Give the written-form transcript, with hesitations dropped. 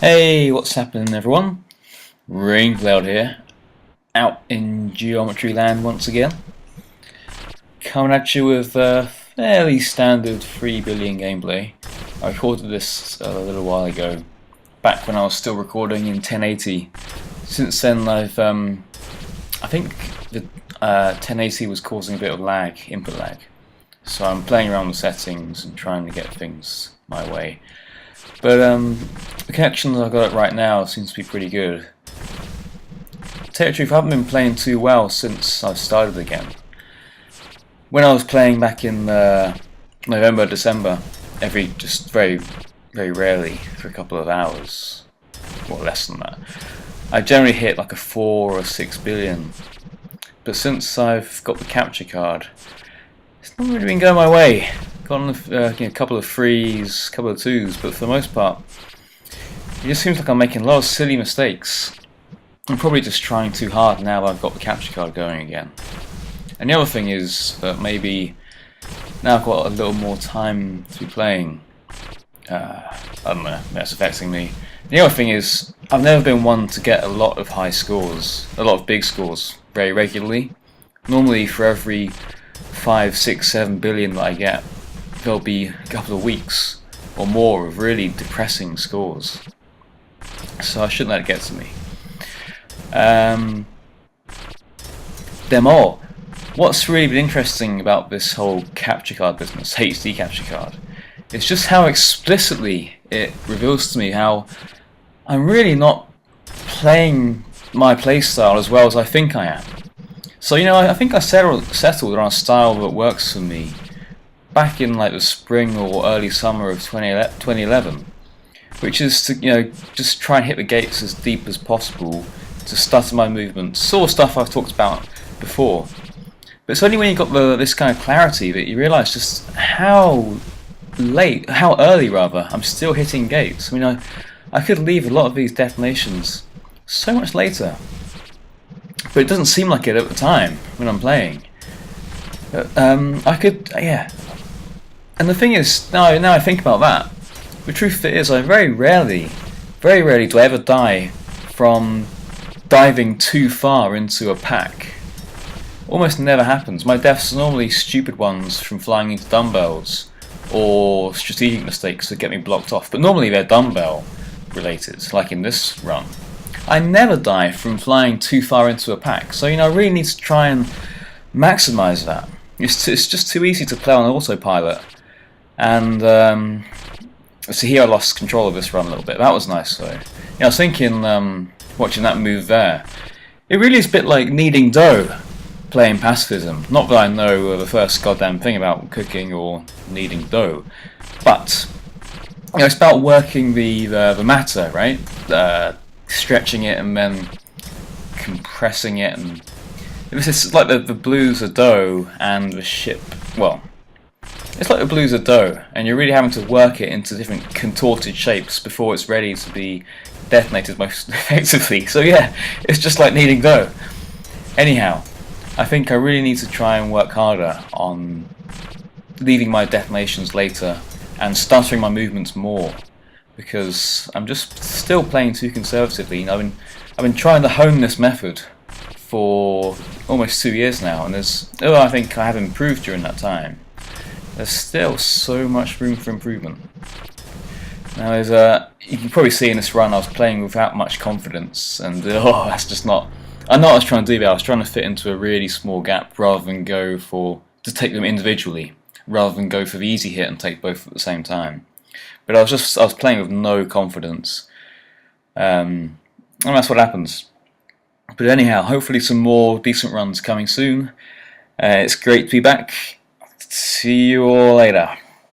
Hey, what's happening everyone? RaincloudGaming here, out in Geometry Land once again. Coming at you with fairly standard 3 billion gameplay. I recorded this a little while ago, back when I was still recording in 1080. Since then I think the 1080 was causing a bit of lag, input lag. So I'm playing around with settings and trying to get things my way. But the connections I've got right now seems to be pretty good. To tell you the truth, I haven't been playing too well since I've started again. When I was playing back in November, December, just very rarely for a couple of hours, or less than that, I generally hit like a 4 or 6 billion. But since I've got the capture card, it's not really been going my way. Gotten a couple of threes, couple of twos, but for the most part, it just seems like I'm making a lot of silly mistakes. I'm probably just trying too hard now that I've got the capture card going again. And the other thing is that maybe now I've got a little more time to be playing. I don't know, that's affecting me. The other thing is, I've never been one to get a lot of high scores, a lot of big scores, very regularly. Normally for every 5, 6, 7 billion that I get, there'll be a couple of weeks or more of really depressing scores. So I shouldn't let it get to me. What's really been interesting about this whole capture card business, HD capture card, is just how explicitly it reveals to me how I'm really not playing my playstyle as well as I think I am. So I think I settled on a style that works for me back in like the spring or early summer of 2011, which is to just try and hit the gates as deep as possible, to stutter my movements, sort of stuff I've talked about before. But it's only when you got this kind of clarity that you realise just how early I'm still hitting gates. I mean, I could leave a lot of these detonations so much later, but it doesn't seem like it at the time when I'm playing. I could, yeah. And the thing is, now I think about that, the truth is I very rarely do I ever die from diving too far into a pack. Almost never happens. My deaths are normally stupid ones from flying into dumbbells or strategic mistakes that get me blocked off, but normally they're dumbbell related, like in this run. I never die from flying too far into a pack, so I really need to try and maximise that. It's just too easy to play on autopilot. And so here I lost control of this run a little bit. That was nice though. I was thinking, watching that move there, it really is a bit like kneading dough playing Pacifism. Not that I know the first goddamn thing about cooking or kneading dough, but it's about working the matter, right? Stretching it and then compressing it, and it's like the blues of dough and the ship. Well, it's like the blues of dough, and you're really having to work it into different contorted shapes before it's ready to be detonated most effectively. So yeah, it's just like kneading dough. Anyhow, I think I really need to try and work harder on leaving my detonations later and stuttering my movements more, because I'm just still playing too conservatively. I've been trying to hone this method for almost 2 years now, and although I think I have improved during that time, there's still so much room for improvement. Now you can probably see in this run I was playing without much confidence, and that's just not. I know what I was trying to do there. I was trying to fit into a really small gap rather than to take them individually, rather than go for the easy hit and take both at the same time. But I was playing with no confidence, and that's what happens. But anyhow, hopefully some more decent runs coming soon. It's great to be back. See you all later.